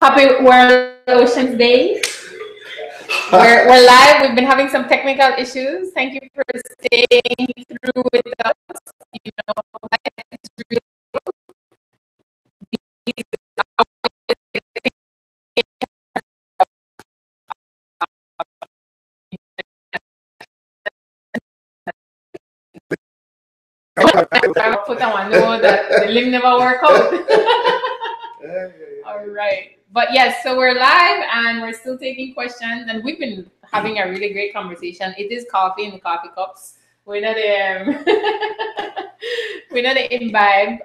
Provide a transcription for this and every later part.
Happy World Oceans Day. We're live. We've been having some technical issues. Thank you for staying through with us. You know, it's really I put on know that the link never work out. All right. But yes, so we're live and we're still taking questions, and we've been having a really great conversation. It is coffee in the coffee cups. We're not we're not imbibe.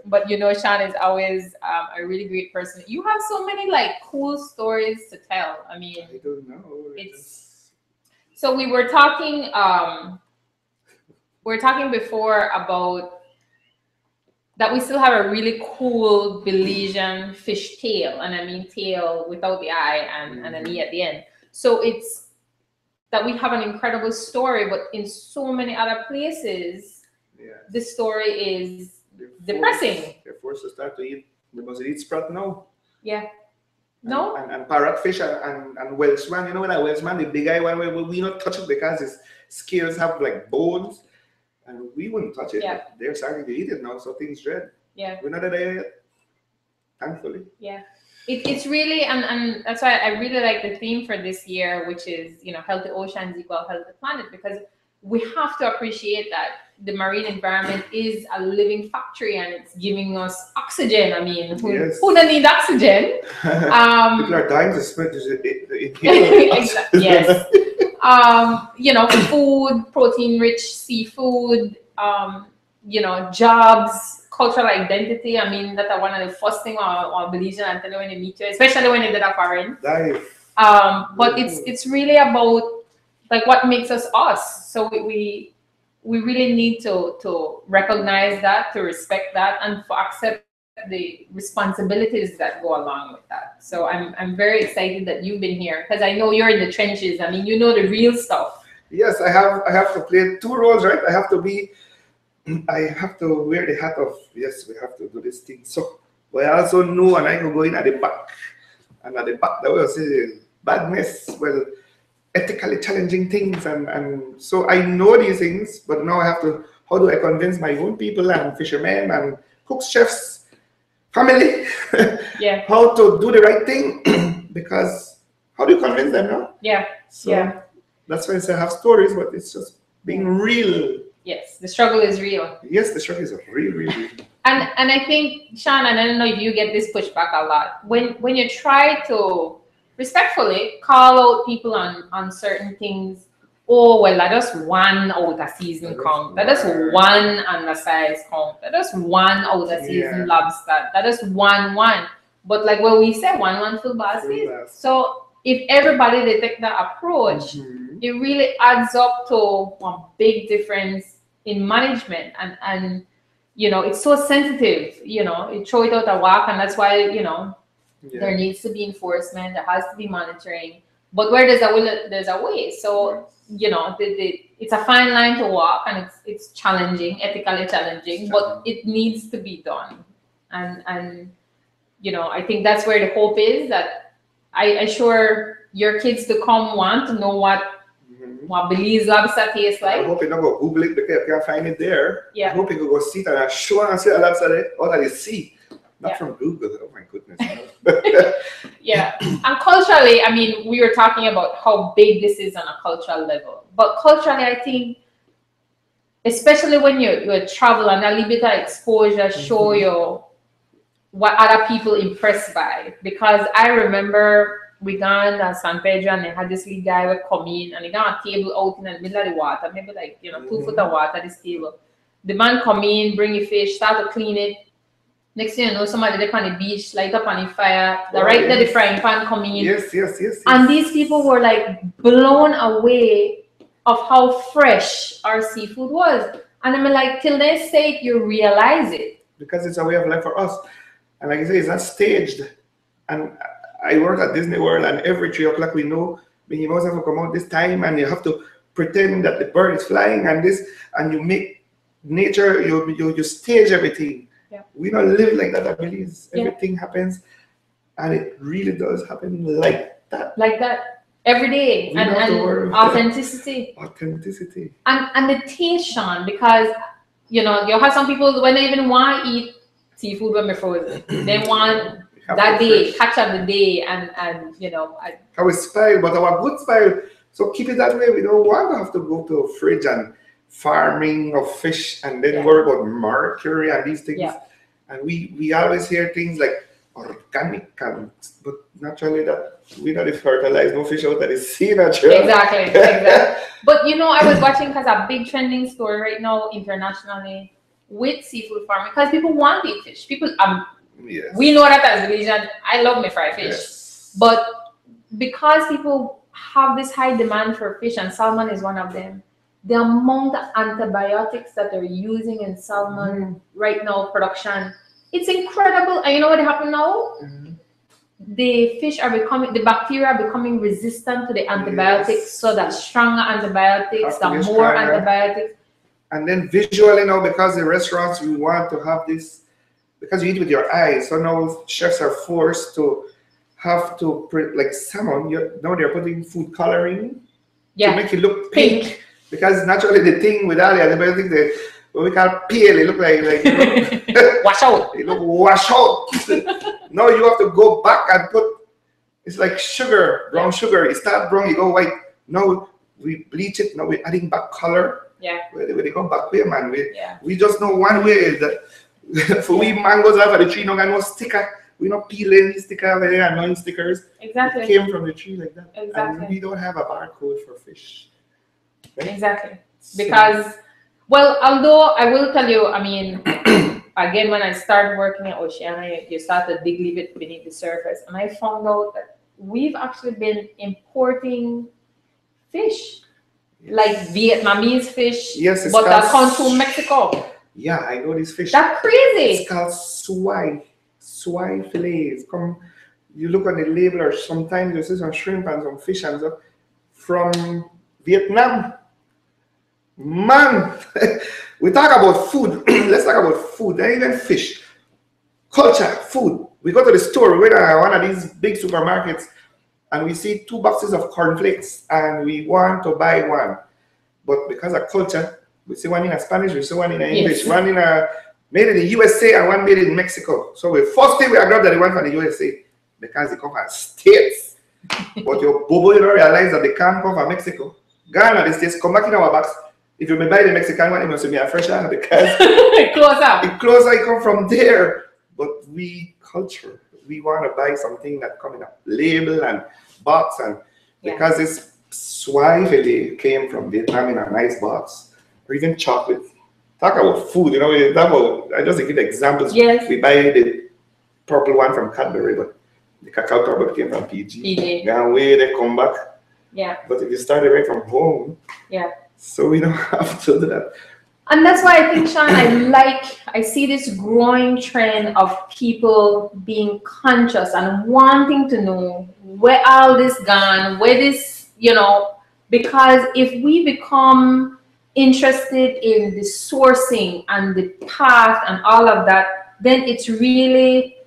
But you know, Sean is always a really great person. You have so many like cool stories to tell. I mean, I don't know. It's so we were talking before about that we still have a really cool Belizean fish tail, and I mean tail without the eye and an E at the end. So it's that we have an incredible story, but in so many other places, the story is depressing. They're forced to start to eat. They must eat sprat now. Yeah. No? And parrotfish and Welshman. You know that Welshman, the big eye one, where we not touch it because its scales have like bones. And we wouldn't touch it. Yeah. They're starting to eat it now, so things dread. Yeah. We're not there yet, thankfully. Yeah. It's really, and that's why I really like the theme for this year, which is, you know, healthy oceans equal healthy planet, because we have to appreciate that the marine environment is a living factory and it's giving us oxygen. I mean, who doesn't need oxygen? People are dying to spread exactly. Yes. You know, food, protein-rich seafood, you know, jobs, cultural identity. I mean, that's one of the first things or Belizean and tell you when they meet you, especially when they did a foreign. But it's really about like what makes us us. So we really need to recognize that, to respect that, and to accept the responsibilities that go along with that. So I'm very excited that you've been here, because I know you're in the trenches. I mean, you know the real stuff. Yes, I have to play two roles, right? I have to wear the hat of, yes, we have to do this thing. So, but I also know, and I can go in at the back, and at the back that will say badness, well, ethically challenging things, and so I know these things, but now I have to, how do I convince my own people and fishermen and cooks, chefs, family, how to do the right thing? Because how do you convince them now? So that's why I say I have stories, but it's just being real. Yes, the struggle is real. Yes, the struggle is real. And I think, Sean, and I don't know if you get this pushback a lot, when you try to respectfully call out people on certain things. Oh, well, that is one outer season count. That is one undersized count. That is one outer season lobster. That is one. But like what we said, one full basket. So if everybody they take that approach, it really adds up to one big difference in management. And you know, it's so sensitive. You know, you throw it out a whack, and that's why, you know, there needs to be enforcement. There has to be monitoring. But where there's a will, there's a way. So you know, it's a fine line to walk, and it's challenging, ethically challenging, but it needs to be done. And you know, I think that's where the hope is, that I sure your kids to come want to know what Belize lobster tastes like. I hope you don't go Google it because you can't find it there. Yeah. I hope you go see it and show and see a lobster there out of the sea. Not from Google. Oh my goodness. Yeah. And culturally, I mean, we were talking about how big this is on a cultural level. But culturally, I think, especially when you travel and a little bit of exposure show you what other people impressed by. Because I remember we gone to San Pedro and they had this little guy would come in and he got a table out in the middle of the water, maybe like, you know, 2 foot of water, this table. The man come in, bring the fish, start to clean it. Next thing you know, somebody up on the beach, light up on the fire, there the frying pan come in. Yes. And these people were like blown away of how fresh our seafood was. And I'm like, till they say it, you realize it. Because it's a way of life for us. And like I say, it's not staged. And I work at Disney World, and every 3 o'clock we know Mickey Mouse have to come out this time, and you have to pretend that the bird is flying, and you make nature, you stage everything. Yeah. We don't live like that at Belize. Everything happens And it really does happen like that. Like that every day. We don't have to worry And about authenticity. Authenticity. And the taste, Sean, because you know, you have some people when they even want to eat seafood when they're frozen. They want that day, catch up the day, and you know. Our style, but our good style. So keep it that way. We don't want to have to go to a fridge and farming of fish and then worry about mercury and these things. Yeah. And we always hear things like organic, but naturally that we not fertilize no fish out of the sea, naturally. Exactly. But you know, I was watching because a big trending story right now internationally with seafood farming because people want to eat fish. People, yes. We know that as Belizean. I love my fried fish, yes. But because people have this high demand for fish, and salmon is one of them. The amount of antibiotics that they're using in salmon right now production, it's incredible. And you know what happened now? The fish are becoming, the bacteria are becoming resistant to the antibiotics. So that stronger antibiotics, the more antibiotics. And then visually now, because the restaurants, we want to have this, because you eat with your eyes. So now chefs are forced to have to, like salmon, now they're putting food coloring to make it look pink. Because naturally the thing with all the antibiotics, what we call pale, it look like wash out. It look wash out. Now you have to go back and put, it's like sugar, brown sugar. It start brown, you go white. Now we bleach it. Now we're adding back color. Yeah. Where they go back way, man. We just know one way is that for we mangoes out of the tree, no got no sticker. We're not peeling the sticker over there and annoying stickers. Exactly. It came from the tree like that. Exactly. And we don't have a barcode for fish. Right? Exactly. Because, well, although I will tell you, I mean, again, when I started working at Oceania, you start to dig a little bit beneath the surface. And I found out that we've actually been importing fish, like Vietnamese fish, but that comes from Mexico. Yeah, I know this fish. That's crazy. It's called swai fillets. Come, you look on the label, or sometimes you see some shrimp and some fish and stuff from Vietnam. Man, we talk about food. Let's talk about food, and even fish. Culture, food. We go to the store, we go to one of these big supermarkets, and we see 2 boxes of cornflakes, and we want to buy one. But because of culture, we see one in Spanish, we see one in English, one in made in the USA and one made in Mexico. So the first thing we grab that the one from the USA because they come from States. But your bobo, you don't realize that they can't come from Mexico. Ghana, the States, come back in our box. If you may buy the Mexican one, it must be a fresh one because it closer, it come from there. But we culture, we want to buy something that come in a label and box, and because this swai fillet came from Vietnam in a nice box, or even chocolate. Talk about food, you know. I just give examples. Yes. We buy the purple one from Cadbury, but the cacao chocolate came from PG. And way they come back. Yeah. But if you start it right from home, so we don't have to do that. And that's why I think, Sean, I see this growing trend of people being conscious and wanting to know where all this gone, where this, you know, because if we become interested in the sourcing and the path and all of that, then it's really,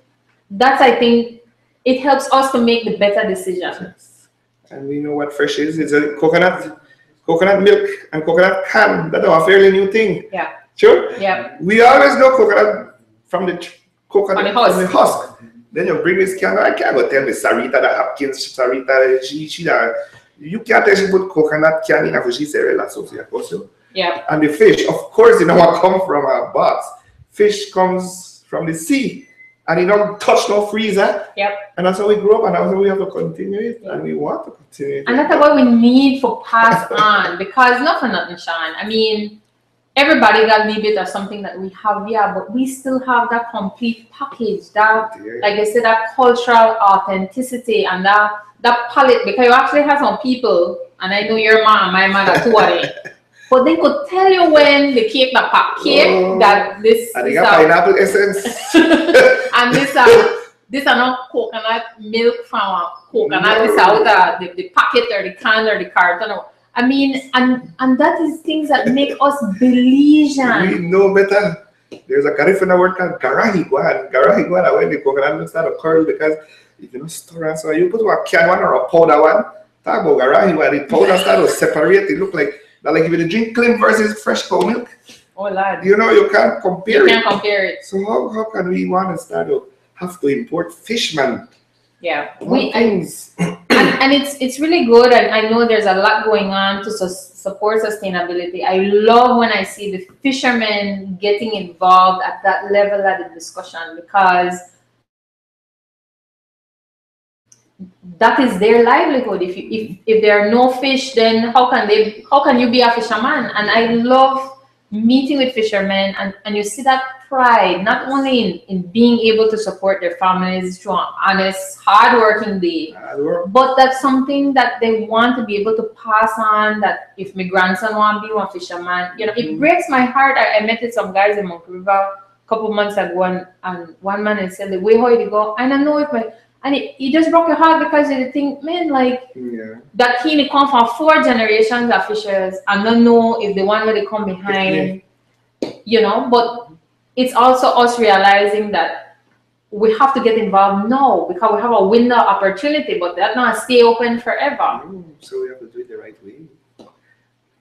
I think, it helps us to make the better decision. And we know what fresh is. It's a coconut milk and coconut can. That's a fairly new thing. Yeah. Sure? Yeah. We always know coconut from the coconut from the husk. Then you bring this can. I can't go tell me Sarita that Hopkins, Sarita, she that you can't tell she put coconut can in a she cereal also. Yeah. And the fish, of course, you know what come from a box. Fish comes from the sea. And it don't touch no freezer. Yep. And that's how we grow up, and that's how we have to continue it, and we want to continue it. And that's what we need for pass on, because not for nothing, Sean. I mean, everybody got a little bit of something that we have here, but we still have that complete package, that, like I said, that cultural authenticity and that palette, because you actually have some people, and I know your mom, my mother, two of them. But they could tell you when the cake, the pop cake, that this. And they got pineapple essence. And this are not coconut milk from coconut. This out the packet or the can or the carton. I mean, and that is things that make us Belizean. We know better. There's a Garifuna word called Garahiguan. Garahiguan, when the coconut start to curl because if you don't store and so you put a can one or a powder one, talk about Garahiguan, the powder start to separate. It look like if you drink clean versus fresh cow milk. Oh lad. You know, you can't compare You can't compare it. So how can we want to start to have to import fish, man? Yeah. Things. And it's really good, and I know there's a lot going on to support sustainability. I love when I see the fishermen getting involved at that level of the discussion, because that is their livelihood. If there are no fish, then how can you be a fisherman? And I love meeting with fishermen, and you see that pride not only in being able to support their families through an honest, hard-working day, but that's something that they want to be able to pass on. That if my grandson want to be one fisherman, you know, it breaks my heart. I met with some guys in Monkey River a couple months ago, and one man had said, the way how you go, I don't know if my, and it just broke your heart, because you think, man, like, that he come from 4 generations of fishers, and don't know if the one where they come behind, you know. But it's also us realizing that we have to get involved now, because we have a window of opportunity, but that not stay open forever. So we have to do it the right way.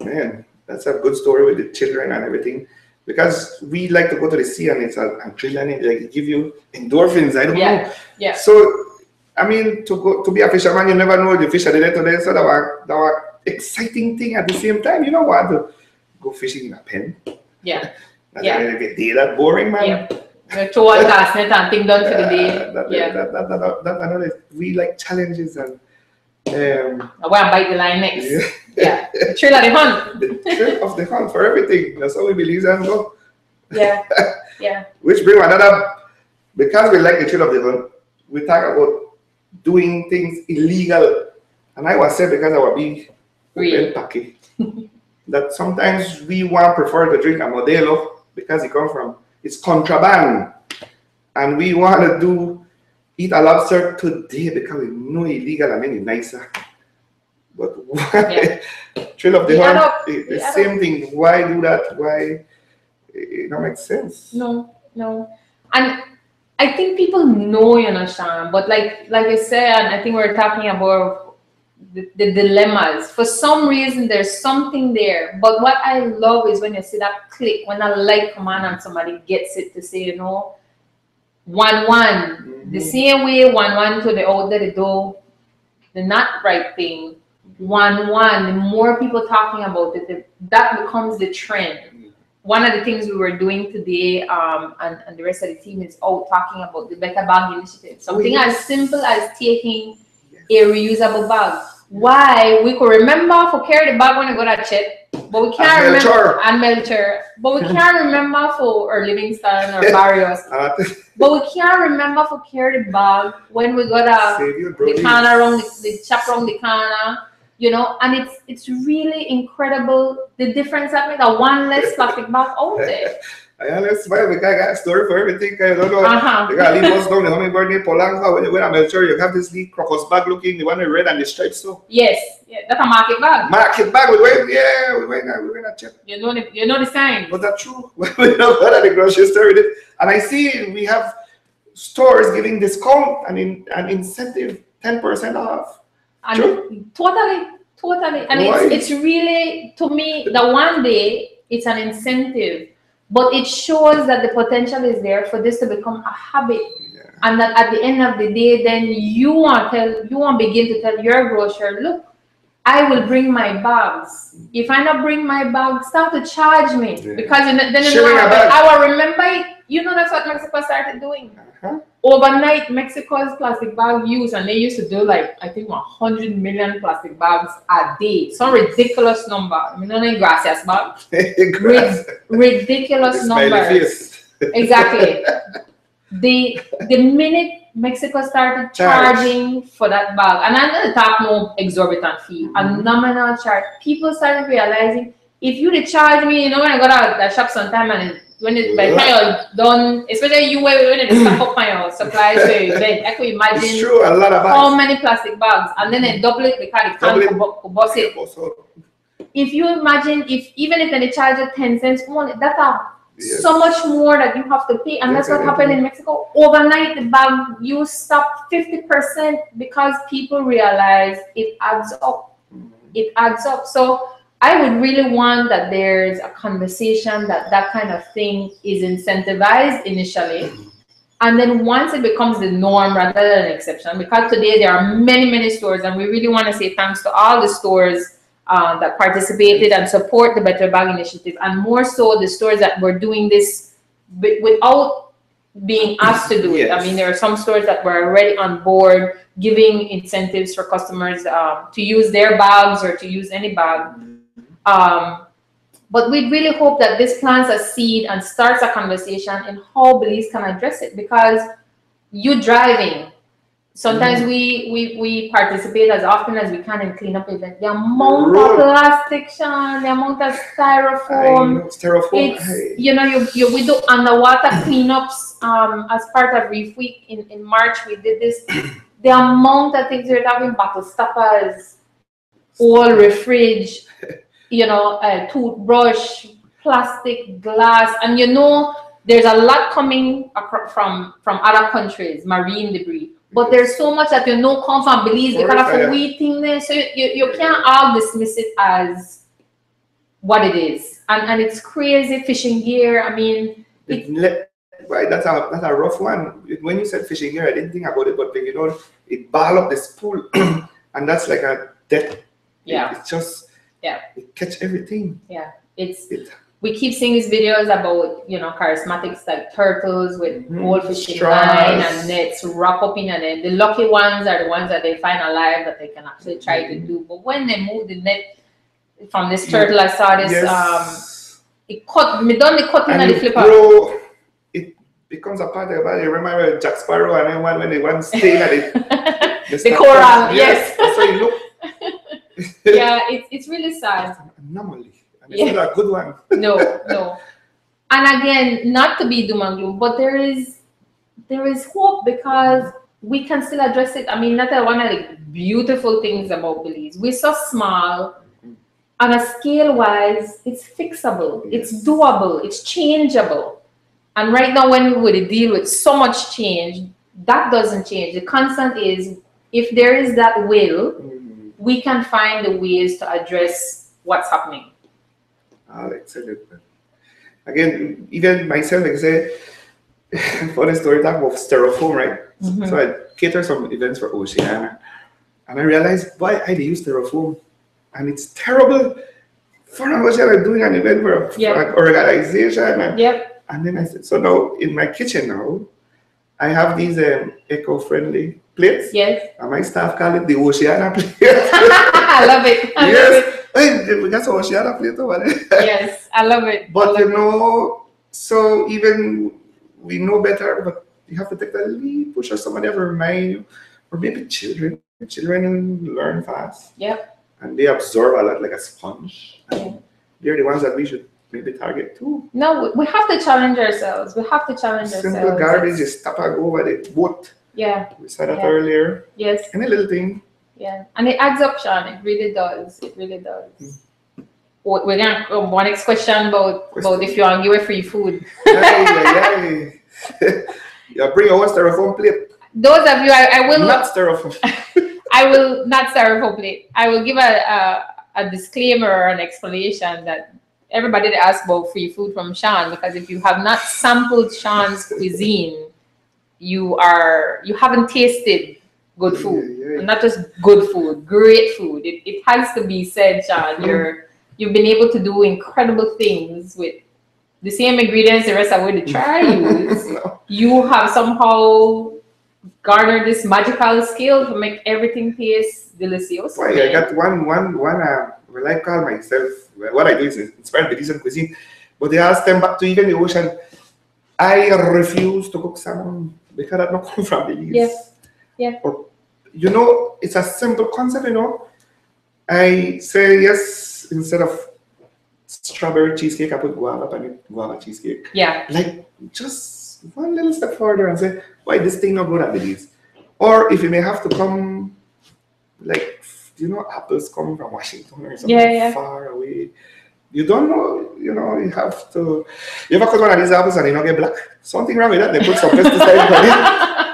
Man, that's a good story with the children and everything. Because we like to go to the sea, and it's a adrenaline, like it give you endorphins. I don't know. Yeah. So I mean, to be a fisherman, you never know the fish are there today. So that was exciting thing at the same time. You don't want to go fishing in a pen. Yeah. That boring, man. Yeah. Throw a cast net and thing done for the day. We like challenges and. I want to bite the line next. Yeah. The thrill of the hunt. The thrill of the hunt for everything. That's how we believe and go. Yeah. Which brings another, because we like the thrill of the hunt, we talk about doing things illegal. And I was said, because I was being real tacky, that sometimes we prefer to drink a Modelo because it's contraband. And we want to eat a lobster today because we know illegal and it's nicer. But why? Thrill of the hunt, the same thing. Why do that? Why? It don't make sense. No. And I think people know, you know, Sean, but like I said, and I think we're talking about the dilemmas. For some reason, there's something there. But what I love is when you see that click, when a light come on and somebody gets it to say, you know, 1-1. The same way 1-1 to the out the door, the not right thing. 1-1. The more people talking about it, that becomes the trend. One of the things we were doing today, and the rest of the team is out talking about the Better Bag Initiative. Something as simple as taking a reusable bag. Why? We could remember for carry the bag when you go to Chet, but we can't remember, and Melcher, but we can't remember for Livingston or Barrios. But we can't remember for carry the bag when we got the corner around the chap around the corner. You know, and it's really incredible the difference that made a one less plastic bag out there. I always smile because I got a story for everything. I don't know. They got a leaf bus down the hummingbird in Polanco. When you go to Melcher, you have this leaf crocus bag looking, the one with red and the stripes. So yes, that's a market bag. Market bag. We went a check. You know the sign. But that's true. We don't go to the grocery store with it. And I see we have stores giving discount and an incentive 10% off. And sure. Totally. And it's really, to me, the one day it's an incentive, but it shows that the potential is there for this to become a habit. And that at the end of the day, then you want begin to tell your grocer, look, I will bring my bags. If I not bring my bag, start to charge me. Because then I will remember it. You know, that's what Mexico started doing. Overnight, Mexico's plastic bag use, and they used to do like, I think 100 million plastic bags a day. Some ridiculous number. I mean, no gracias bag. Ridiculous numbers. Exactly. The minute Mexico started charging for that bag, and I'm not talking no exorbitant fee, a nominal charge, people started realizing, if you charge me, you know, when I go to the shop sometime and when it's by the time you're done, especially you when it's stuck up on your supplies, then I could imagine it's true, a lot of how many plastic bags, and then they double it because they can't bust it. If you imagine, even if they charge you 10 cents only, that's so much more that you have to pay, and that's what happened in Mexico. Overnight, the bag you stop 50% because people realize it adds up. It adds up. So I would really want that there's a conversation that kind of thing is incentivized initially. And then once it becomes the norm rather than an exception, because today there are many stores, and we really want to say thanks to all the stores that participated and support the Better Bag Initiative, and more so the stores that were doing this without being asked to do it. I mean, there are some stores that were already on board, giving incentives for customers to use their bags or to use any bag. But we really hope that this plants a seed and starts a conversation in how Belize can address it, because you driving, sometimes we participate as often as we can in cleanup events. The amount of plastic, Sean, the amount of styrofoam. It's, you know, we do underwater cleanups as part of Reef Week in March. We did this. The amount of things we're talking, bottle stoppers, oil refridge, you know, toothbrush, plastic, glass, and you know, there's a lot coming from other countries, marine debris. But there's so much that you know come from Belize because of the waiting there. So you can't all dismiss it as what it is. And it's crazy fishing gear. I mean, that's a rough one. When you said fishing gear, I didn't think about it, but you know, it ball up the spool, and that's like a death. Yeah. It's just it catch everything. Yeah. We keep seeing these videos about, you know, charismatics like turtles with old fishing line and nets wrap up in, and then the lucky ones are the ones that they find alive that they can actually try to do. But when they move the net from this turtle, I saw this it cut me done the cutting and the flipper. It becomes a part of your body. Remember Jack Sparrow and then when they want staying at it. The coral, yes. That's how you look. Yeah, it's really sad. Anomaly. It's not a good one. No. And again, not to be doom and gloom, but there is hope, because we can still address it. I mean, that's one of the beautiful things about Belize. We're so small. On a scale wise, it's fixable, it's doable, it's changeable. And right now, when we deal with so much change, that doesn't change. The constant is, if there is that will, we can find the ways to address what's happening. Excellent. Again, even myself, like I say, for the story talk of styrofoam, right? So I cater some events for Oceania, and I realized why I use styrofoam, and it's terrible for Oceania doing an event for an organization. And then I said, so now in my kitchen now, I have these eco-friendly plates. Yes. And my staff call it the Oceania plate. I love it. I love it. Hey, we got some Oceania plate over there. Yes, I love it. But you know, so even we know better, but you have to take the lead, push or somebody ever remind you, or maybe children. Children learn fast. Yep. And they absorb a lot like a sponge. And they're the ones that we should maybe target too. No, we have to challenge ourselves. We have to challenge ourselves. Simple garbage is stop and go over the boat. Yeah. We said that earlier. Yes. Any little thing. Yeah. And it adds up, Sean. It really does. It really does. We're going to one next question about if you want to give away free food. Yeah, bring your own styrofoam plate. Those of you, I will not styrofoam. I will not styrofoam plate. I will give a disclaimer or an explanation that everybody that asks about free food from Sean, because if you have not sampled Sean's cuisine, you haven't tasted good food. And not just good food, great food. It has to be said, Sean. You've been able to do incredible things with the same ingredients the rest of the try use. You have somehow garnered this magical skill to make everything taste delicious. Well, I got one well, I call myself, what I do is inspired Belizean cuisine, but they asked them back to even the ocean. I refuse to cook salmon because that not come from Belize. Yes. Yeah. Or, you know, it's a simple concept, you know. I say yes, instead of strawberry cheesecake, I put guava on it, guava cheesecake. Yeah. Like, just one little step further and say, why this thing not good at Belize? Or if you may have to come, like, you know, apples coming from Washington or something far away. You don't know, you know, you have to. You ever cut one of these apples and they don't get black? Something wrong with that. They put some pesticide on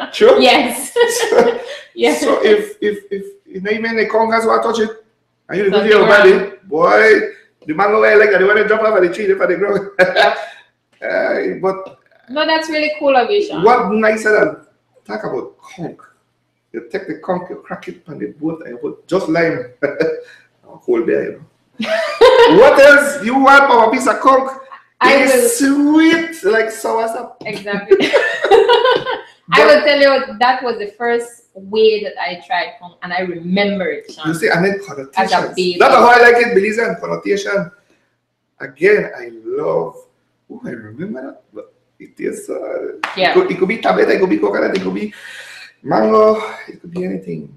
it. Sure. Yes. So, Yes. so if you know, even the congas want to touch it, and you do Something your wrong. body, boy, the mango way like that, they want to jump off of the tree, they for the ground. Yep. But No, that's really cool of you, Sean. what nicer than talk about conch? You take the conch, you crack it on the boat, and you put just lime. Cold beer, you know. What else you want for a piece of conch? It's sweet like sour sap. Exactly. I will tell you that was the first way that I tried conch, and I remember it, Sean. You see, and then As a connotations. baby. That's how I like it, Belize, and connotation. Again, I love. Oh, I remember that. But it is. Yeah. It could be tablet, it could be coconut, it could be mango, it could be anything.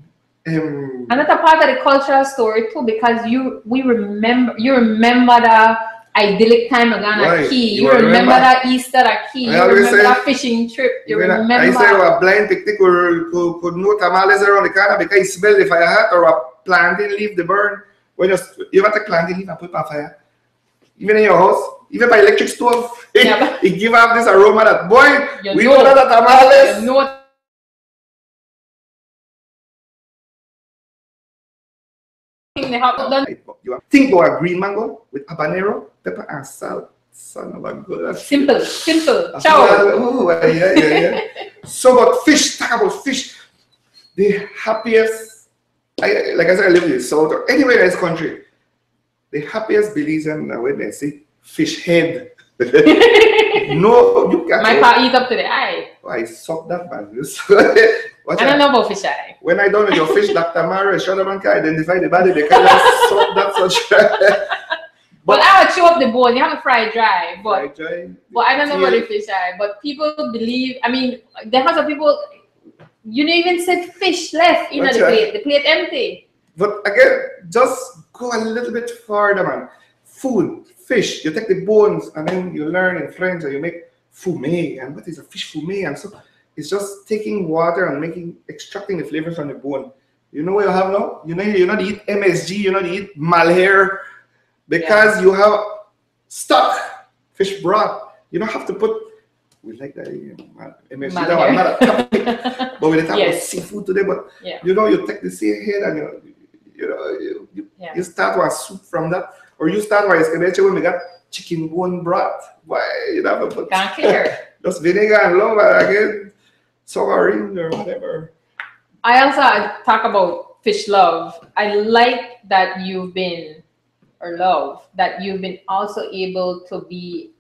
Another part of the cultural story too, because you remember the idyllic time of Ghana Right. Key. You You remember remember. that Easter at Key. I You always remember say- that fishing trip. You remember. I say a blind picnic could know tamales around the corner because it smell the fire hot, or a plantain leaf the burn. When you have to plantain leaf and put it on fire. Even in your house, even by electric stove, Yeah. it give off this aroma that boy, You we know. know that tamales. You know thing they have done. You think about a green mango with habanero, pepper, and salt. Son of a good. Simple. Ciao. Oh, yeah. So, but fish, talk about fish. The happiest, like I said, I live in the south or anywhere in this country. The happiest Belizean when they see fish head. No, you can't. My pa eat up to the eye. Oh, I suck that, man. I don't know about fish eye. When I done with your fish, Dr. Mara Shadaman can identify the body because I suck that such. But I would chew up the bone. You have to fry it dry. But I don't know about the Yeah. fish eye. But people believe. I mean, there are some people. You don't even said fish left in the Gotcha. plate. The plate empty. But again, just go a little bit further, man. Food, fish, you take the bones and then you learn in French and you make fumet. And what is a fish fumet? And so it's just taking water and extracting the flavors from the bone. You know what you have now? You know, you're not eat MSG, you're not eat malhair because you have stock fish broth. You don't have to put, we like that, MSG, that one, not a topic. But when they talk about seafood today, but you know, you take the sea head and you start with soup from that, or you start with escabeche when we got chicken bone broth. Why you never put Can't clear. just vinegar and love and again souring or whatever. I also talk about fish love. I like that you've been also able to be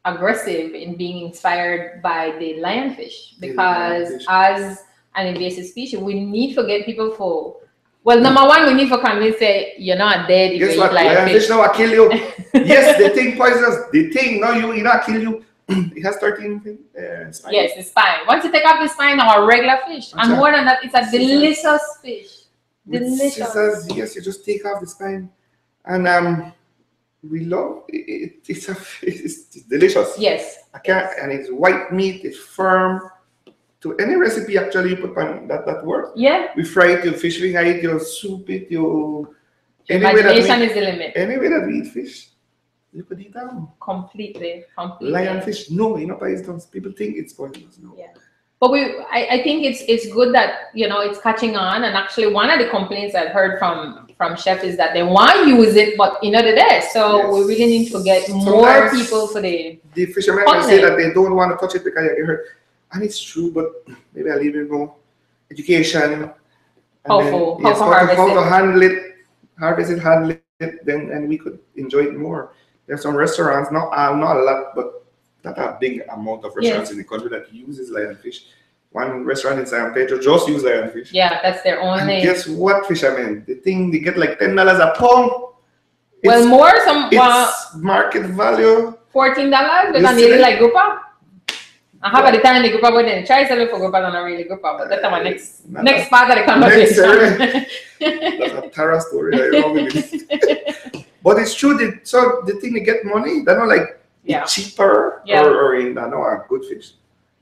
aggressive in being inspired by the lionfish, because as an invasive species, we need to get people for. Well, number one, we need to convince say you're not dead if Guess you what? eat lionfish. Now I kill you. Yes, they think poisonous. They think no, you not kill you. It has 13 spines. Yes, the spine. Once you take off the spine, our regular fish, and more than that, it's a delicious fish. With Delicious. scissors, yes, you just take off the spine, and we love it. It's delicious. Yes. And it's white meat. It's firm. To any recipe actually you put on that works. Yeah. We fry it, you fish wing, I eat, you soup it, you. Anyway Imagination is the limit. Anyway that we eat fish, you could eat them. Completely. Lionfish, no, you know, poisonous. People think it's poisonous. No. Yeah. But I think it's good that it's catching on, and actually one of the complaints I've heard from chefs is that they want to use it, but they're there. So we really need to get more people for the fishermen can say that they don't want to touch it because you get hurt. And it's true, but maybe I'll leave it more education. How to handle it, handle it, then and we could enjoy it more. There's some restaurants, not a lot, but not a big amount of restaurants in the country that uses lionfish. One restaurant in San Pedro just uses lionfish. Yeah, that's their own name. Guess what, fishermen? The thing they get like $10 a pound. Well, more it's market value. $14, but not really like grouper. I have at the time the grouper, but then try selling for grouper and not really grouper, but that's my next part of the conversation. That's a Tara story. But it's true. So the thing they get money, they're not like cheaper or in a good fish.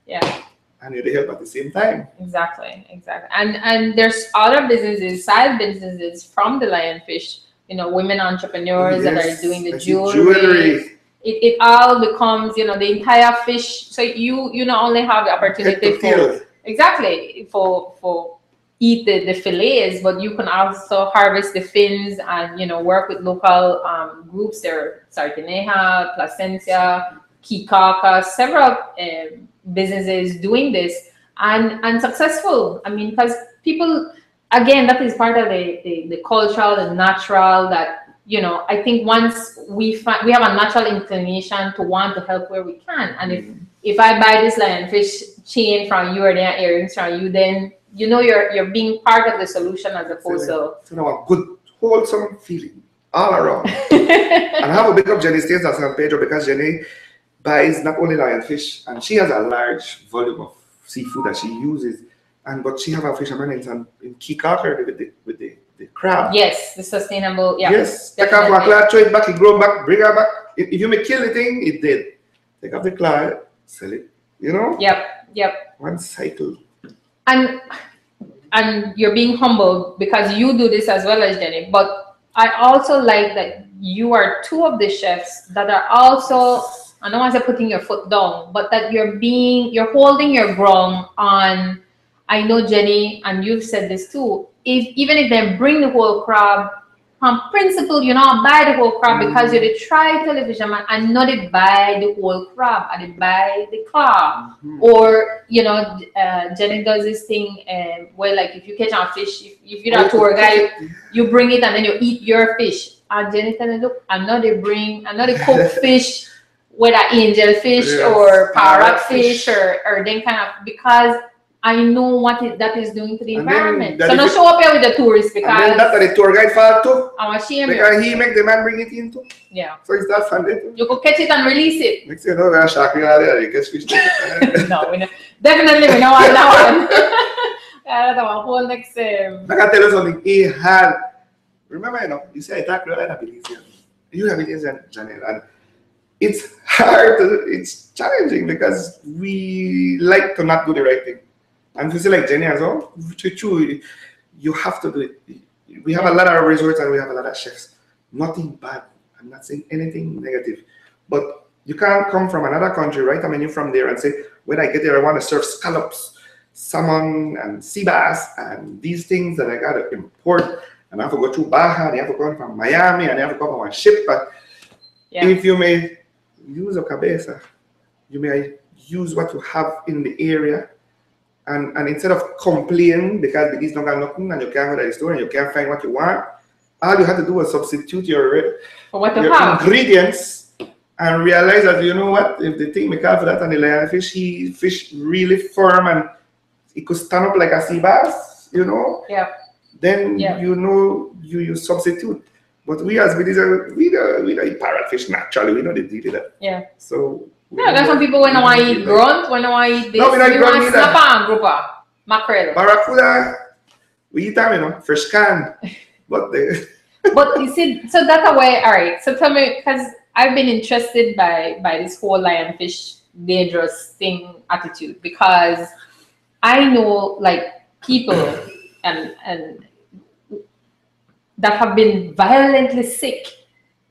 Yeah. And they help at the same time. Exactly. And there's other businesses, side businesses from the lionfish women entrepreneurs that are doing the I see jewelry. It all becomes, the entire fish. So you not only have the opportunity for exactly for eat the fillets, but you can also harvest the fins and work with local groups. There are Sardineja, Placencia, Kikaka, several businesses doing this and successful. I mean, because people, again, that is part of the cultural and natural that I think once we have a natural inclination to want to help where we can. And if I buy this lionfish chain from you or their earrings from you, then you're being part of the solution as opposed to a good wholesome feeling all around. And I have a big up Jenny Stains at San Pedro because Jenny buys not only lionfish, and she has a large volume of seafood that she uses, but she have a fisherman in Kikaka with the crab. Yes, the sustainable. Yeah. Yes, take off my claw, throw it back, it grow back, bring it back. If you may kill the thing, it dead. Take off the claw, sell it. Yep. One cycle. And you're being humbled because you do this as well as Jenny. But I also like that you are two of the chefs that are also, I don't want to say putting your foot down, but that you're holding your ground on. I know Jenny, and you've said this too. Even if they bring the whole crab, on principle, buy the whole crab because you did try to the fisherman and not they buy the whole crab, and they buy the claw. Or Jenny does this thing where, like, if you catch a fish, if you're a tour guide, you bring it and then you eat your fish. And Jenny tell me, look, I know they cook fish, whether angel fish or parrot fish or then kind of, because I know what that is doing to the environment. So not show up here with the tourists because and then that the tour guide fault too. I'm ashamed. Because he make the man bring it in too. Yeah. So it's that fun too. You could catch it and release it. Next thing you know, we're shocking out there. You catch fish. No, definitely we know on that one. That's our whole next. I can tell you something. He had. Remember, you say attack Carolina Belizean. You have Belizean, Janelle, and it's hard. It's challenging because we like to not do the right thing. And if you say like Jenny as well, true, you have to do it. We have a lot of resorts and we have a lot of chefs. Nothing bad. I'm not saying anything negative. But you can't come from another country, right? I mean, you're from there and say, when I get there, I want to serve scallops, salmon, and sea bass, and these things that I got to import. And I have to go through Baja, and you have to come from Miami, and you have to come on a ship. But if you may use a cabeza, you may use what you have in the area. And instead of complaining because the geese don't got nothing and you can't go to the store and you can't find what you want, all you have to do is substitute your ingredients and realize that, you know what, if the thing make out for that and the lionfish, fish really firm and it could stand up like a sea bass, then you substitute. But we as Belizeans, we don't eat parrotfish naturally, we know the deal with that. Yeah. So yeah, there's some people when I want to eat grunt, when I want to eat this, we want snapper and grouper, mackerel. Barracuda, we eat them, fresh can. But you see, so that's a way, all right. So tell me, because I've been interested by this whole lionfish dangerous thing attitude, because I know like people and that have been violently sick,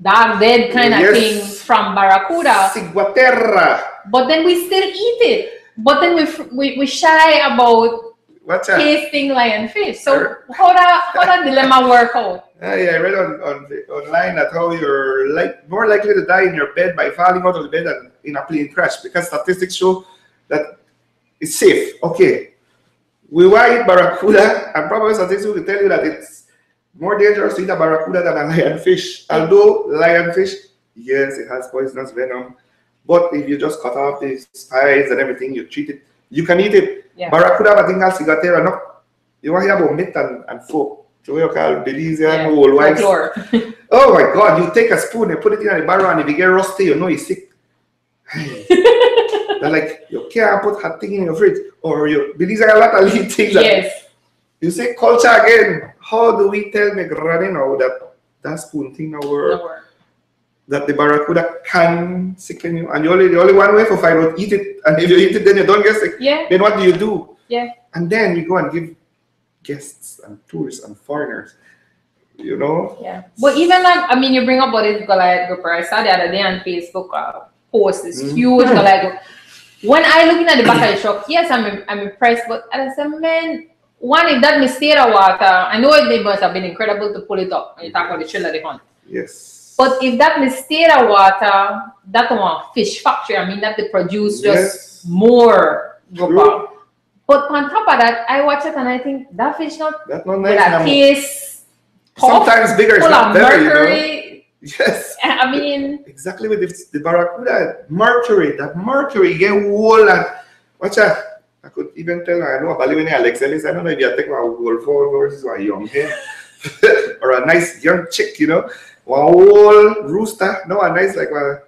that dead kind of thing from barracuda. Ciguaterra. But then we still eat it. But then we shy about tasting lionfish. So how that dilemma work out? I read online that how you're more likely to die in your bed by falling out of the bed than in a plane crash, because statistics show that it's safe. Okay, we want to eat barracuda, and probably statistics will tell you that it's more dangerous to eat a barracuda than a lionfish. Although lionfish, yes, it has poisonous venom, but if you just cut off the spines and everything, you treat it, you can eat it. Yeah. Barracuda, I think, has ciguatera. No, you want to hear about myth and folk. So you call Belizean old wives. Oh my God! You take a spoon and put it in the barrel, and if you get rusty, you know you're sick. They're like, you can't put hot thing in your fridge, or you Belizean a lot of little things. Yes. You say culture again. How do we tell me granny now that spoon thing now work? That the barracuda can sicken you, and the only one way for find out, eat it, and if you eat it, then you don't get sick. Yeah. Then what do you do? Yeah. And then we go and give guests and tourists and foreigners you know. Yeah. But even like, I mean, you bring up about this Goliath grouper. I saw the other day on Facebook post this huge Goliath group. When I looking at the back of the truck, yes, I'm impressed. But I said, man, one, if that Mistera water, I know they must have been incredible to pull it up when you talk about the Trilla de Hunt. Yes. But if that Mistera water, that one fish factory, I mean, that they produce just more grouper. But on top of that, I watch it and I think that fish not nice. That taste sometimes bigger is not better, mercury. You know? Yes. I mean, exactly with the barracuda, mercury. That mercury get whole and watch that. I could even tell I know about living Alex Ellis. I don't know if you take one wolf versus one young hen or a nice young chick, you know, one whole rooster. No, a nice like one.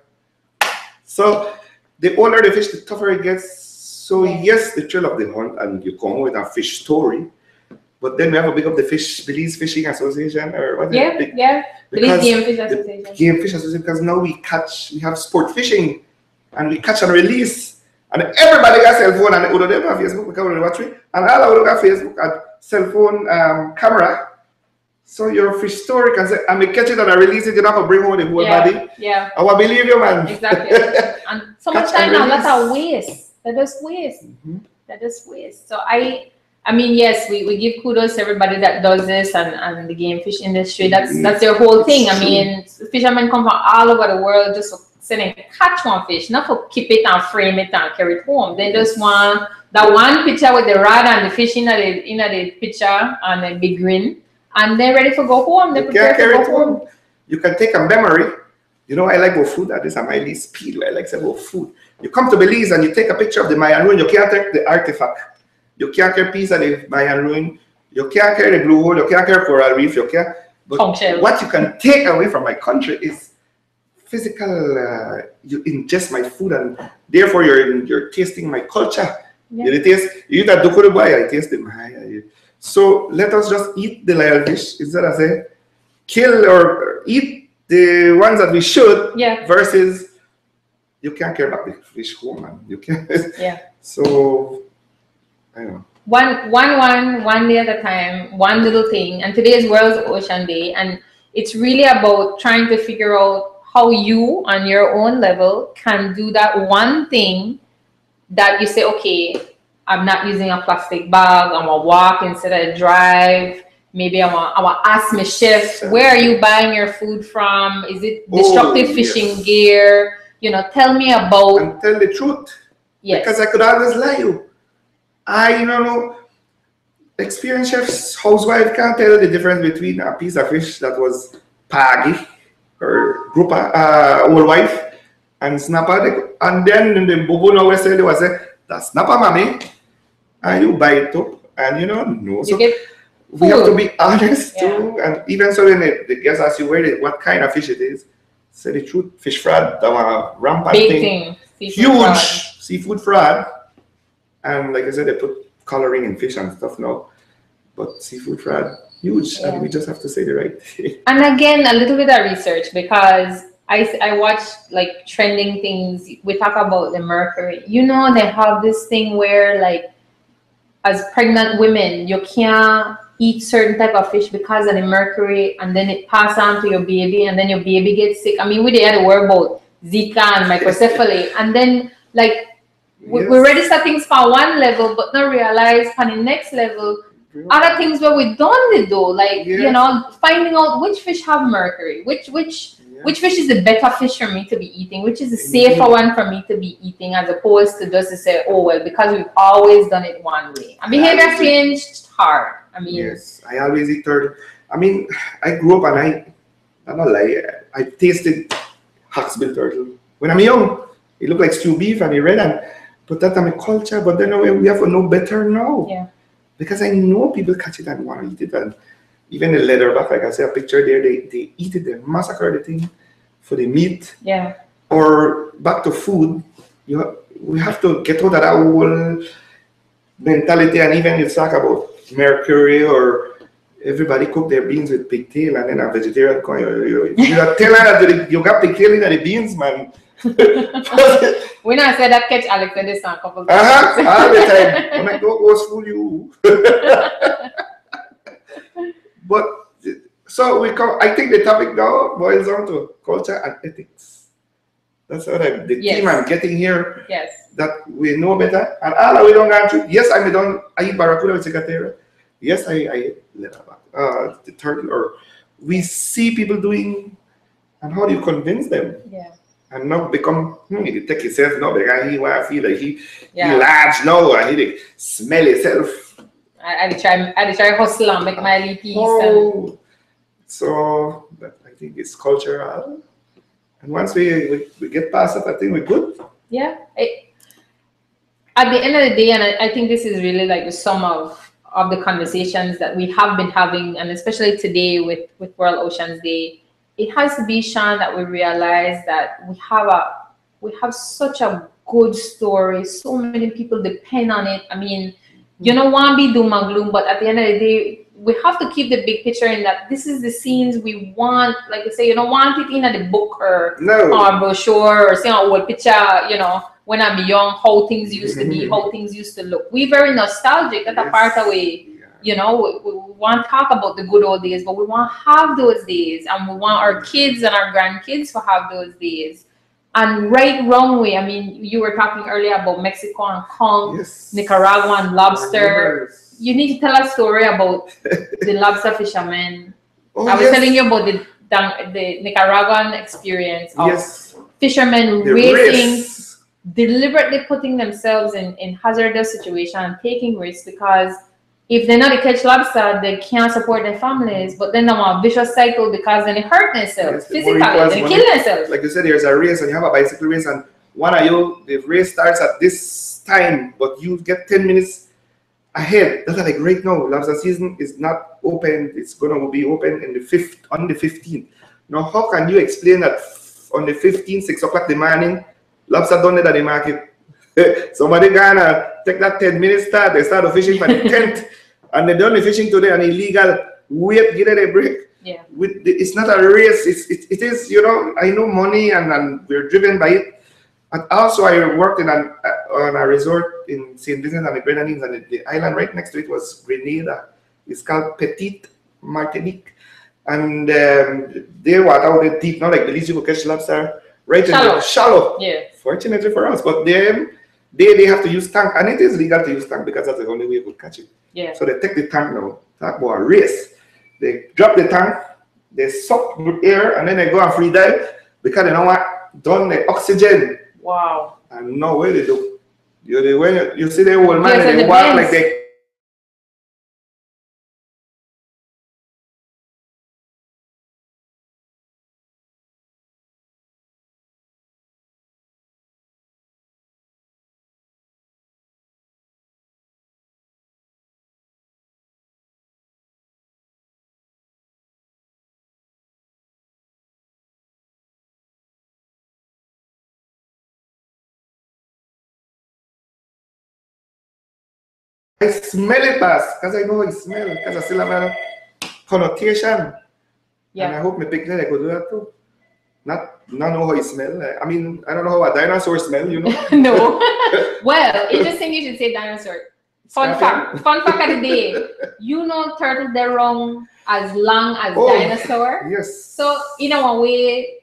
So the older the fish, the tougher it gets. So yes, the thrill of the hunt, and you come with a fish story. But then we have a big up the Belize Fishing Association, or what? Belize Game Fish Association. Game Fish Association, because now we have sport fishing, and we catch and release, and everybody got cell phone, and all of them have Facebook because we watch it, and all of them got Facebook and cell phone camera. So your fish story can say, and we catch it and I release it, you don't have to bring home the whole body. Yeah. I will believe you, man. Exactly. And so much time now, that's a waste. That just waste. That just waste. So I mean, yes, we give kudos to everybody that does this and the game fish industry. That's their whole thing. I mean, fishermen come from all over the world just to sit and catch one fish, not for keep it and frame it and carry it home. They just want that one picture with the rod and the fish in the picture and a big grin, and they're ready to go home. They're prepared to go home. You can take a memory. You know, I like go food. That is a my least speed. I like to go food. You come to Belize and you take a picture of the Mayan ruin. You can't take the artifact. You can't carry a piece of the Mayan ruin. You can't carry the blue hole. You can't carry coral reef. You can't. But what you can take away from my country is physical. You ingest my food, and therefore you're tasting my culture. Yeah. You taste. You eat that dukuru boy. I taste it. So let us just eat the live fish instead of say kill or eat the ones that we should. Yeah. Versus you can't carry back the fish home, man. You can't. Yeah. So. One day at a time, one little thing. And today is World Ocean Day, and it's really about trying to figure out how you, on your own level, can do that one thing that you say, okay, I'm not using a plastic bag. I'm gonna walk instead of drive. Maybe I want to ask my chef, where are you buying your food from? Is it destructive fishing gear? You know, tell me about. And tell the truth. Yes. Because I could always lie you. I don't know, experienced chef's housewife can't tell the difference between a piece of fish that was pagi or grouper, old wife, and snapper. And then in the bobo now we say they was say that snapper mommy, and you buy it up, and you know no. So we have to be honest too, and even so when the guests ask you what kind of fish it is, say the truth. Fish fraud, that rampant thing. Huge seafood fraud. And like I said, they put coloring in fish and stuff now. But seafood fraud, huge. And we just have to say the right thing. And again, a little bit of research, because I watch like trending things. We talk about the mercury. You know, they have this thing where like as pregnant women, you can't eat certain type of fish because of the mercury, and then it pass on to your baby, and then your baby gets sick. I mean, we had to worry about Zika and microcephaly. And then like, we register things for one level, but not realize on the next level, other things where we don't do, like you know, finding out which fish have mercury, which fish is the better fish for me to be eating, which is the safer one for me to be eating, as opposed to just to say, oh well, because we've always done it one way. And behavior changed hard. I mean, yes, I always eat turtle. I mean, I grew up and I'm not lie, I tasted hawksbill turtle when I'm young. It looked like stew beef and it red, and but that's my culture. But then we have to know better now. Yeah. Because I know people catch it and want to eat it, and even the leatherback, like I see a picture there, they eat it, they massacre the thing for the meat. Yeah. Or back to food, we have to get out of that whole mentality, and even you talk about mercury or everybody cook their beans with pigtail, and then a vegetarian come, you tell her that you got pigtail in the beans, man. When I said that, catch Alex in this a couple times. All the time. I'm like, don't go fool you. But So we come. I think the topic now boils down to culture and ethics. That's what the Yes. theme I'm getting here. Yes. That we know better, and all we don't go through. Yes, I eat barracuda with secretary. Yes, I eat the turtle. Or we see people doing, and how do you convince them? Yeah. And not become you take yourself no because he want to feel like he Yeah. large now and he smell himself. I try hustle and make my little piece. Oh, so I think it's cultural. And once we get past it, I think we're good. Yeah. At the end of the day, and I think this is really like the sum of the conversations that we have been having, and especially today with World Oceans Day, it has to be, Sean, that we realize that we have such a good story. So many people depend on it. I mean, you don't want to be doom and gloom, but at the end of the day, we have to keep the big picture in that this is the scenes we want. Like I say, you don't want it in the book or brochure or seeing a old picture, when I'm young, how things used to be, how things used to look. We're very nostalgic. That's a part of we, we want to talk about the good old days, but we want to have those days, and we want our kids and our grandkids to have those days. And wrong way. I mean, you were talking earlier about Mexico and conch, Nicaraguan lobster. You need to tell a story about the lobster fishermen. I was telling you about the Nicaraguan experience of fishermen racing, deliberately putting themselves in hazardous situations and taking risks, because if they're not to catch lobster, they can't support their families. But then they're a vicious cycle because then they hurt themselves physically, they kill themselves. Like you said, there's a race and you have a bicycle race, and the race starts at this time, but you get 10 minutes ahead. That's like right now, lobster season is not open. It's gonna be open on the 15th. Now, how can you explain that on the 15th, 6 o'clock in the morning, lobster done it at the market? Somebody gonna take that 10 minutes start. They start fishing for the 10th, and they done the fishing today and illegal. Wait, get it a break. Yeah. It's not a race. It is. I know money and we're driven by it. And also, I worked on a resort in St. Vincent and the Grenadines, and the island right next to it was Grenada. It's called Petite Martinique, and they were out there deep, not like the least you could catch lobster. Right in the shallow. Yeah. Fortunately for us, but they have to use tank, and it is legal to use tank because that's the only way you could catch it. Yeah. So they take the tank now. Talk about a race. They drop the tank, they suck with air, and then they go and free dive because they know what? Done the oxygen. Wow. And no way they do. You see the old man and they walk like they. I smell it fast because I know it smells because I still have a connotation. Yeah. And I hope my picnic I could do that too. Not know how it smells. I mean, I don't know how a dinosaur smells, No. Well, interesting you should say dinosaur. Fun fact of the day. Turtle they're wrong as long as dinosaur. Yes. So in a way,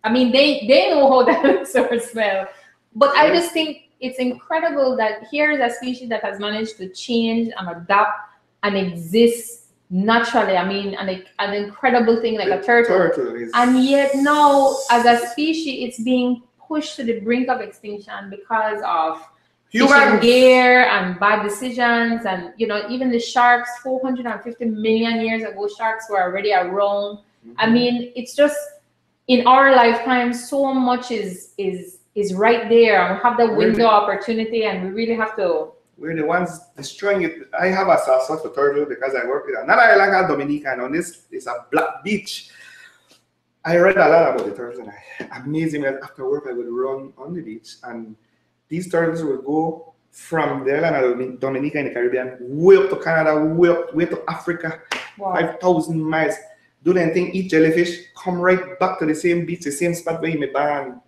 I mean they know how dinosaurs smell. But I just think it's incredible that here is a species that has managed to change and adapt and exist naturally. I mean, an incredible thing like a turtle. And yet now, as a species, it's being pushed to the brink of extinction because of fishing gear and bad decisions. And, even the sharks, 450 million years ago, sharks were already around. I mean, it's just, in our lifetime, so much is right there, and we have the window opportunity, and we really have to. We're the ones destroying it. I have a soft for turtle because I work with another island called Dominica, and on this is a black beach. I read a lot about the turtles, and amazing. After work, I would run on the beach, and these turtles would go from the island of Dominica in the Caribbean way up to Canada, way to Africa, 5,000 miles. Do anything, eat jellyfish, come right back to the same beach, the same spot where you may ban.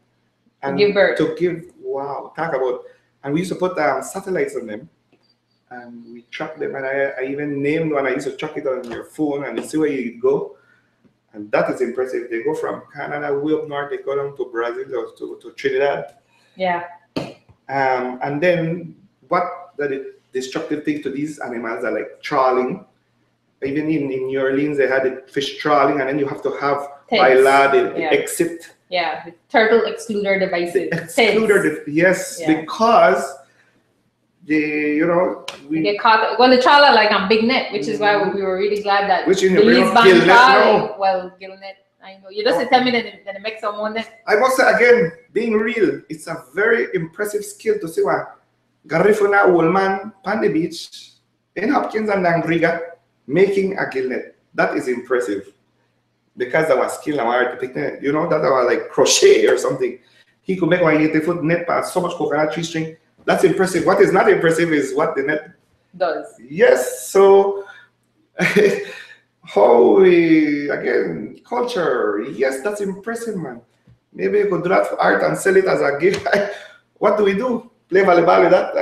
And give birth. Talk about, and we used to put satellites on them, and we track them, and I even named one. I used to track it on your phone and see where you go. And that is impressive. They go from Canada way up north, they go down to Brazil or to Trinidad. Yeah. And then what the destructive thing to these animals are like trawling. Even in New Orleans, they had the fish trawling, and then you have to have by law the exit. Yeah, the turtle excluder devices. Yes, because they, we get caught. Well, the trawler like on big net, which is why we were really glad that which the Belize ban trawling. Well, gill net. I know. You just tell me that it makes someone net. I must say again, being real, it's a very impressive skill to see what Garifuna old man on the beach in Hopkins and Langriga making a gill net. That is impressive. Because that was skill and our technique, that was like crochet or something. He could make 180-foot net past so much coconut tree string. That's impressive. What is not impressive is what the net does. Yes, so how we again culture. Yes, that's impressive, man. Maybe you could do that for art and sell it as a gift. What do we do? Play volleyball with that?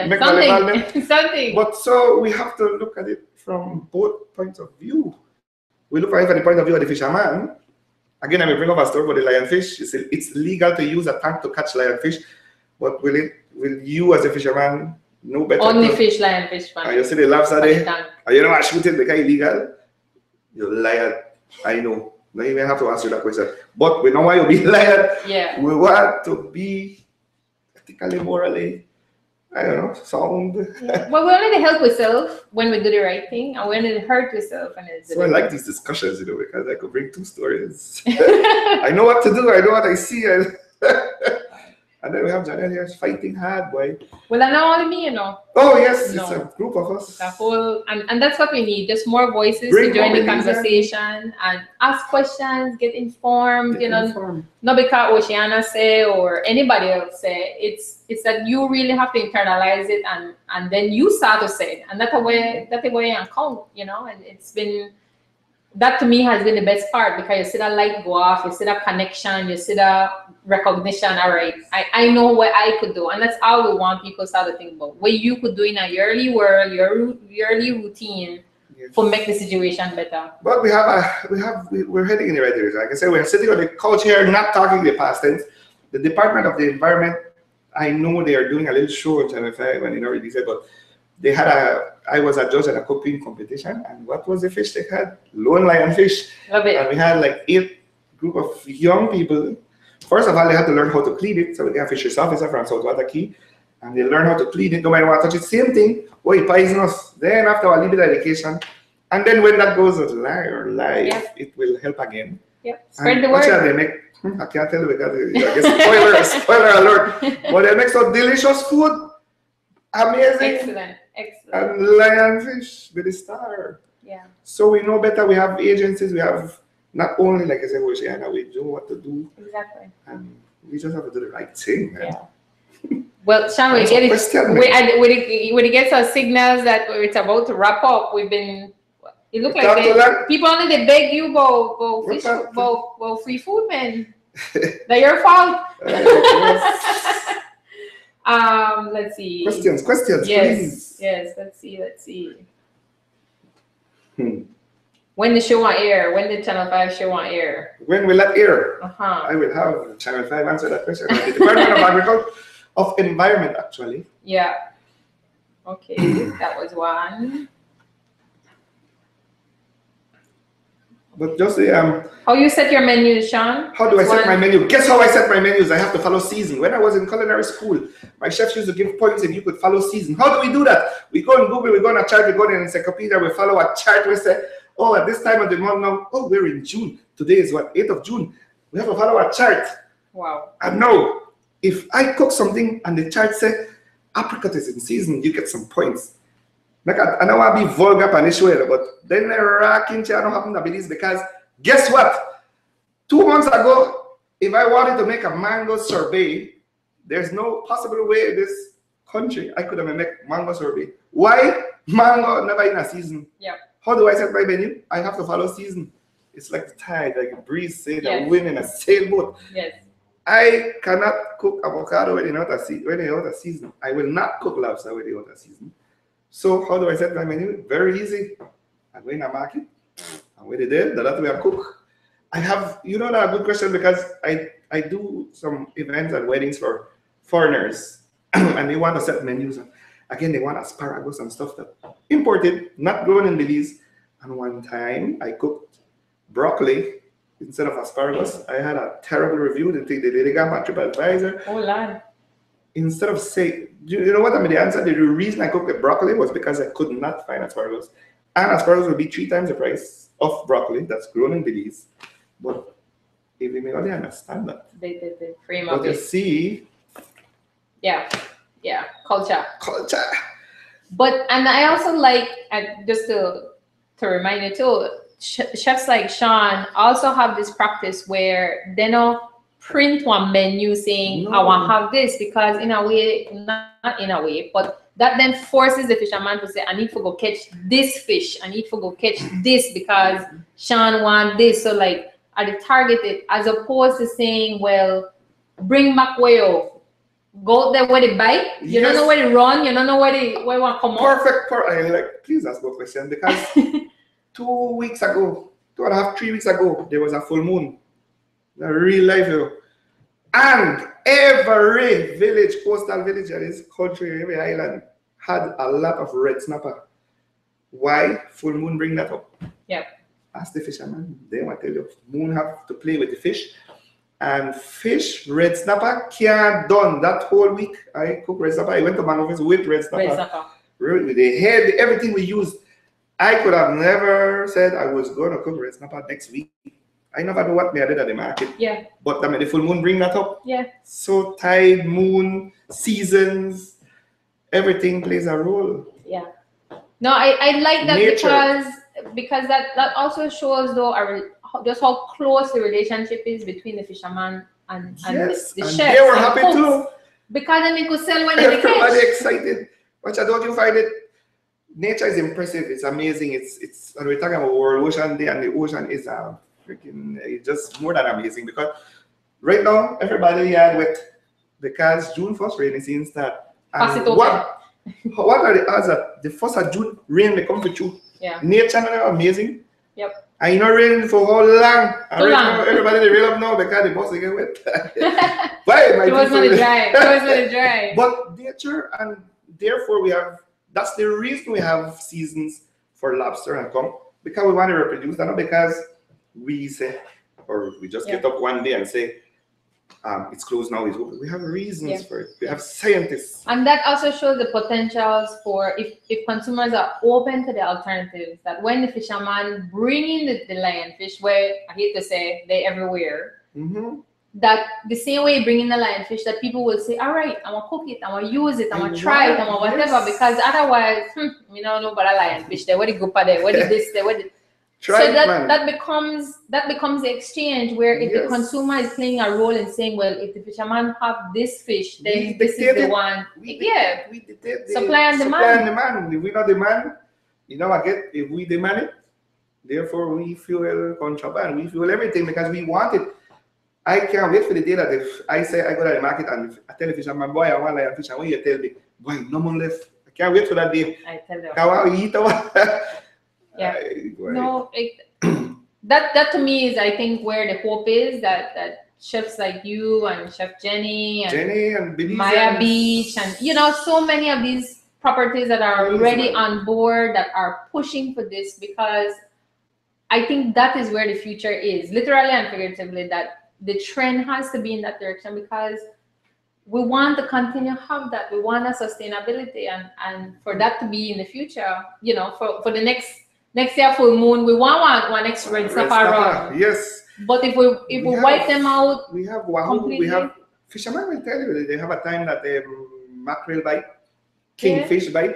Make something. Something. But so we have to look at it from both points of view. We look at it from the point of view of the fisherman. Again, I may bring up a story about the lionfish. It's legal to use a tank to catch lionfish, but will you as a fisherman know better? Only fish, lionfish, man. And you see the lobster there, and you know what, shooting the guy illegal? You liar. I know. Don't even have to ask you that question. But we know why you be liar. Yeah. We want to be ethically, morally, I don't know, sound. Yeah. Well, we only help ourselves when we do the right thing, and we only hurt ourselves. So I like these discussions, because I could bring two stories. I know what to do. I know what I see. And then we have Janelle here fighting hard, boy. Well, and not only me, Oh, yes, it's a group of us. The whole, and that's what we need. Just more voices to join the conversation and ask questions, get informed, not because Oceana say or anybody else say. It's that you really have to internalize it and then you start to say it. And that's the way I count, and it's been, that to me has been the best part, because you see that light go off, you see that connection, you see that recognition. All right, I know what I could do, and that's how we want people to start to think about what you could do in a yearly world, your yearly routine, for make the situation better. But we're heading in the right direction. Like I said, we're sitting on the couch here, not talking the past tense. The Department of the Environment, I know they are doing a little show on Channel 5, and already said, but they had I was a judge at a cooking competition, and what was the fish they had? Lone lionfish. Love it. And we had like 8 group of young people. First of all, they had to learn how to clean it. So we got a fisheries officer from Southwater Key, and they learn how to clean it, no matter what touch it. Same thing, it poisonous. Then after a little bit of education, and then when that goes live, it will help again. Yep. Spread the word. They make, I can't tell you because I guess spoiler alert. But they make some delicious food. Amazing. Excellent. And lionfish with a star. Yeah. So we know better. We have agencies. We have not only, like I said, Oceana, we know what to do. Exactly. And we just have to do the right thing, man. Yeah. Well, Sean, when it gets our signals that it's about to wrap up, it looks like people only they beg you about fish, about free food, man. That's your fault. Let's see. Questions, please. Yes, let's see. When the show on air? When the Channel 5 show on air? When will that air? I will have Channel 5 answer that question. The Department of Agriculture, of Environment, actually. Yeah. Okay, that was one. But just how you set your menus, Sean? How do I set my menu? Guess how I set my menus? I have to follow season. When I was in culinary school, my chefs used to give points if you could follow season. How do we do that? We go on Google, we go on a chart, we go on an encyclopedia, we follow a chart, we say, oh, at this time of the month now, oh, we're in June. Today is what, 8th of June. We have to follow a chart. Wow. And now, if I cook something and the chart says apricot is in season, you get some points. Like I don't want to be vulgar and issue, but then I rocking chair don't happen to be this, because guess what? 2 months ago, if I wanted to make a mango sorbet, there's no possible way in this country I could have made mango sorbet. Why? Mango never in a season. Yeah. How do I set my menu? I have to follow season. It's like the tide, like a breeze, say the wind in a sailboat. Yes. I cannot cook avocado when it's out of season. I will not cook lobster when it's out of season. So how do I set my menu? Very easy. I go in a market, and when they there, that's where I cook. I have, you know, that a good question because I do some events and weddings for foreigners and they want to set menus. And again, they want asparagus and stuff that imported, not grown in Belize. And one time I cooked broccoli instead of asparagus. I had a terrible review. They got my TripAdvisor. Oh, Lord. Instead of saying, you know what? I mean, the answer, the reason I cooked the broccoli was because I could not find asparagus. And asparagus would be 3 times the price of broccoli that's grown in Belize. But if you may not understand that. The frame But of you it. see, Yeah. Culture. But And I also like, just to remind you too, chefs like Sean also have this practice where they don't print one menu saying, I want to have this, because in a way, not in a way, but that then forces the fisherman to say, I need to go catch this fish. I need to go catch this because Sean want this. So like, are they targeted as opposed to saying, well, bring back whale. Go there where they bite. You don't know where they run. You don't know where they want to come up. Perfect. I like, please ask a question because 2 weeks ago, 2.5, 3 weeks ago, there was a full moon. A real life view. And every village, coastal village in this country, every island had a lot of red snapper. Why? Full moon bring that up. Yep. Ask the fisherman. They want to tell you, moon have to play with the fish. And fish, red snapper, can't done that whole week. I cook red snapper. I went to my office with red snapper. With the head, everything we used. I could have never said I was going to cook red snapper next week. I never know what me I did at the market. Yeah. But I mean, the full moon bring that up. Yeah. So tide, moon, seasons, everything plays a role. Yeah. No, I like that. Nature. because that also shows though just how close the relationship is between the fisherman and the chef. They were happy too. Because then they could sell when they catch. Everybody excited. But don't you find it? Nature is impressive. It's amazing. It's when we're talking about World Ocean Day, and the ocean is freaking just more than amazing, because right now everybody had wet because June 1st rainy season start. And what are the odds that the 1st of June rain may come for you? Yeah. Nature is amazing. Yep. And you know raining for how long? And right now, everybody they real up now because the bus they get wet. Why? It was not dry. But nature, and therefore that's the reason we have seasons for lobster and come, because we want to reproduce, not because we say, or we just get up one day and say, it's closed now, it's open. We have reasons for it. We have scientists. And that also shows the potentials for if consumers are open to the alternatives, that when the fisherman bring in the lionfish, where I hate to say they're everywhere, that the same way you bring in the lionfish, that people will say, all right, I'm gonna cook it, I'm gonna use it, I'm gonna try it, I'm gonna whatever, because otherwise, we don't know about a lionfish there, what the grouper there, what did this there, what did so that becomes the exchange where if the consumer is playing a role in saying, well, if the fisherman have this fish, then this is the one. We supply and demand. If we not demand, if we demand it, therefore we fuel contraband, we fuel everything because we want it. I can't wait for the day that if I say I go to the market and I tell the fisherman, boy, I want lionfish, and when you tell me, boy, no more left. I can't wait for that day. I tell you. Can we eat our yeah. No, that to me is, I think, where the hope is, that chefs like you and Chef Jenny and Maya Beach and so many of these properties that are already on board, that are pushing for this, because I think that is where the future is, literally and figuratively, that the trend has to be in that direction, because we want to continue to have that. We want a sustainability, and for that to be in the future, for the next year full moon, we want one extra red snapper around. Yes. But if we wipe them out, we have wahoo. We have fishermen will tell you they have a time that they mackerel bite, kingfish bite.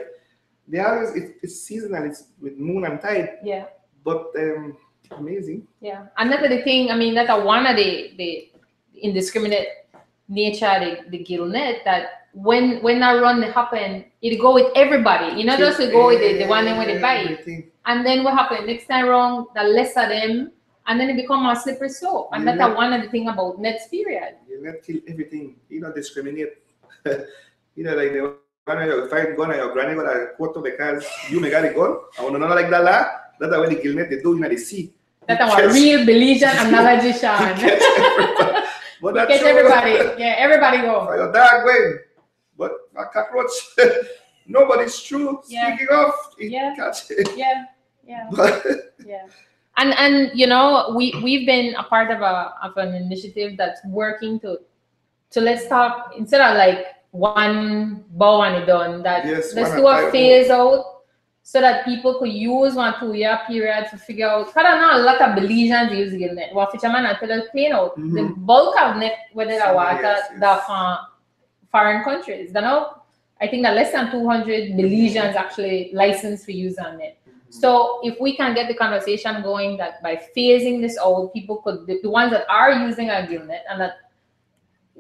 They always it's seasonal. It's with moon and tide. Yeah. But amazing. Yeah, and that's the thing. I mean, that's one of the indiscriminate nature, the gill net, that when that run happen, it go with everybody. Just to go with the one when they bite. And then what happened next time around, the lesser them, and then it become a slippery slope. And that's one of the thing about nets, period. You net kill everything. You don't discriminate. Like the one you find gun and your granny got a quote because you may got a gun. I want to know like that. That's why the gill net they do in the sea. That's our real Belizean analogy, Sean. But catch everybody. Yeah, everybody go. For your dog win. But a cockroach, nobody's true. Yeah. Speaking of, catch it. Yeah. Yeah. And you know, we've been a part of an initiative that's working to let's stop, instead of like one bow and it done, that let's do a phase out so that people could use 1-2 year period to figure out. Because I know a lot of Belizeans use gillnet. Well, fishermen until they clean out the bulk of net whether the water that from foreign countries. You know, I think that less than 200 Belizeans actually licensed for use on it. So if we can get the conversation going that by phasing this out, people could, the ones that are using a gillnet, and that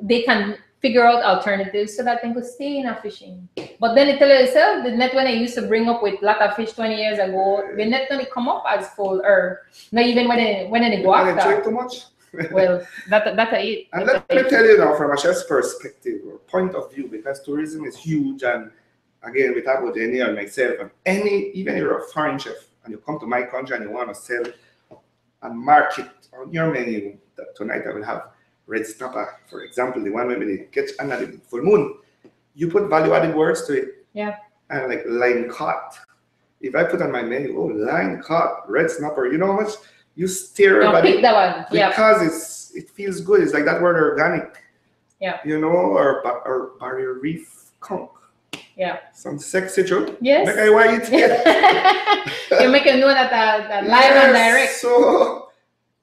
they can figure out alternatives so that they could stay in a fishing. But then it tell yourself, the net when I used to bring up with a lot of fish 20 years ago, the net don't come up as full, or not even when they go after. Too much. Well, that's it. And let me tell you now, from a chef's perspective or point of view, because tourism is huge, and again, we talk about Jenny and myself, and even if you're a foreign chef and you come to my country and you want to sell and market on your menu, that tonight I will have red snapper, for example, the one where they catch under the full moon. You put value-added words to it. Yeah. And like line caught. If I put on my menu, line caught, red snapper, you know how much you stare about pick that one. Because it feels good. It's like that word organic. Yeah. You know, or barrier reef conch. Yeah. Some sexy joke. Yes. Make I white. You make them know that live and direct. So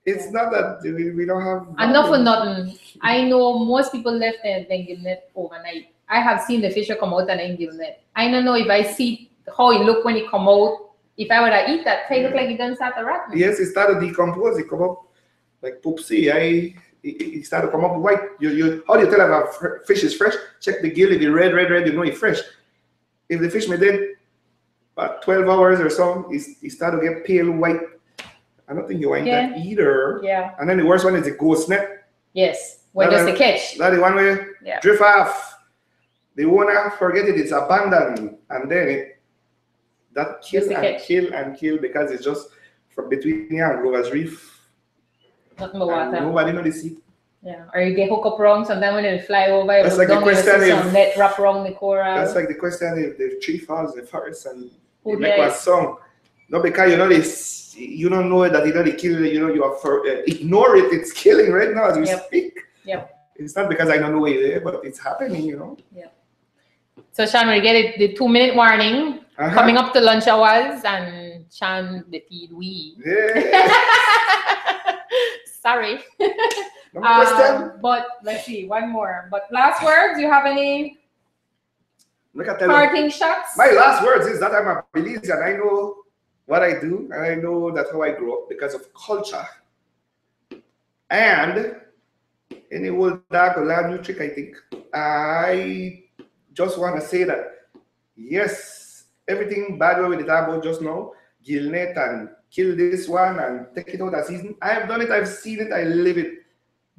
it's not that we don't have. Enough for nothing. I know most people left their gillnet overnight. I have seen the fish come out and then gillnet. I don't know if I see how it look when it come out. If I were to eat that, it look like it doesn't start to rot. Yes, it started to decompose. It come up like poopsie. It started to come up white. How do you tell if a fish is fresh? Check the gill. If it's red, you know it's fresh. If the fish may dead about 12 hours or so, it started to get pale white. I don't think you want that either. Yeah. And then the worst one is the ghost net. Yes. Where does the catch? That's the one where drift off. The owner forget it. It's abandoned, and then that kill because it's just from between here and Grover's Reef. Nothing but water. Nobody know the sea. Yeah, or you get hooked up wrong, sometimes when they fly over, that's like the question some net wrap around the coral. That's like the question if the tree falls in the forest and you make a song. No, because you know this, you don't know that you know they kill it, you know you are ignore it, it's killing right now as we speak. Yep. It's not because I don't know it there, but it's happening, you know. Yeah. So Sean, we get it, the 2-minute warning coming up to lunch hours, and Sean the feed we. Yeah. Sorry. No but let's see, one more. But last words, you have any parting shots? My last words is that I'm a Belizean. I know what I do, and I know that's how I grew up because of culture. And in the old dark or land new trick, I think I just want to say that yes, everything bad way with the tabo just now, gillnet and kill this one and take it out of season. I have done it, I've seen it, I live it.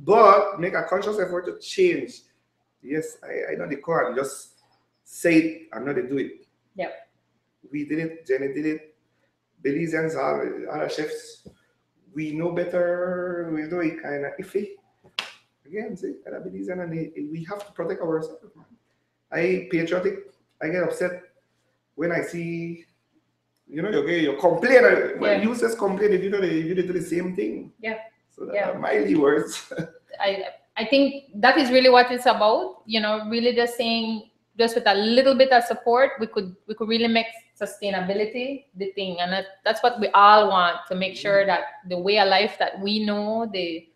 But make a conscious effort to change. Yes, I know the core and just say it, I'm not to do it. Yep. We did it, Jenny did it. Belizeans are our chefs. We know better, we know it kind of iffy. Again, see, Belizean, and we have to protect ourselves, man. I patriotic, I get upset when I see, you know, you complain. When you just complain, if you do the same thing. Yeah. So that are my words. I think that is really what it's about. You know, really just saying, just with a little bit of support, we could really make sustainability the thing, and that's what we all want, to make sure that the way of life that we know, the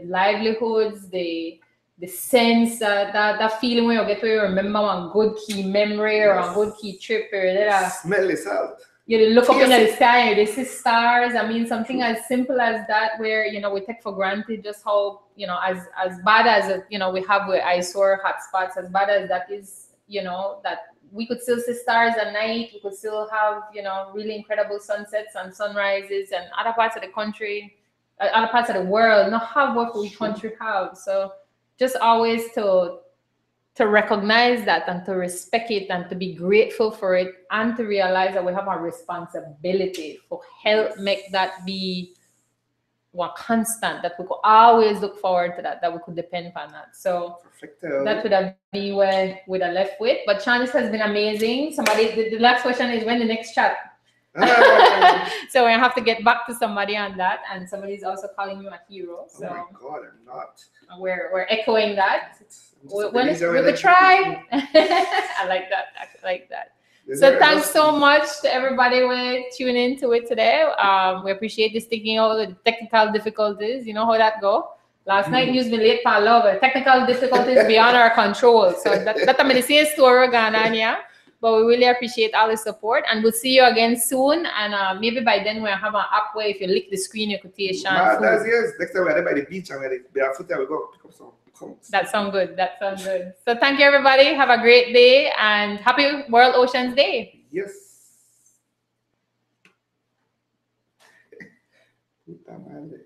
livelihoods, the sense, that feeling when you get to remember one good key memory or a good key trip, or smell the salt. You look up in the sky, you see stars. I mean, something as simple as that, where, you know, we take for granted just how, you know, as bad as, you know, we have with eyesore hotspots, as bad as that is, you know, that we could still see stars at night. We could still have, you know, really incredible sunsets and sunrises, and other parts of the country, other parts of the world not have what we country have. So just always to recognize that and to respect it and to be grateful for it, and to realize that we have a responsibility for help make that be one constant that we could always look forward to, that we could depend on that. So Perfecto. that would have been where we'd have left with. But Chance has been amazing. Somebody, the last question is when the next chat. So we have to get back to somebody on that, and somebody's also calling you a hero. So oh my God, I'm not. We're echoing that. When we like could try. I like that. I like that. So thanks so much to everybody who tuned in to it today. We appreciate you sticking out with the technical difficulties. You know how that go. Last night news been late for love. Technical difficulties beyond our control. So that I'm the same story Ghana. But we really appreciate all the support, and we'll see you again soon. And maybe by then we'll have an app where if you lick the screen, you could take Sean food. Yes. Next time we're there by the beach and we're barefoot, we'll go pick up some cones. That sounds good. That sounds good. So thank you, everybody. Have a great day and happy World Oceans Day. Yes. Puta madre.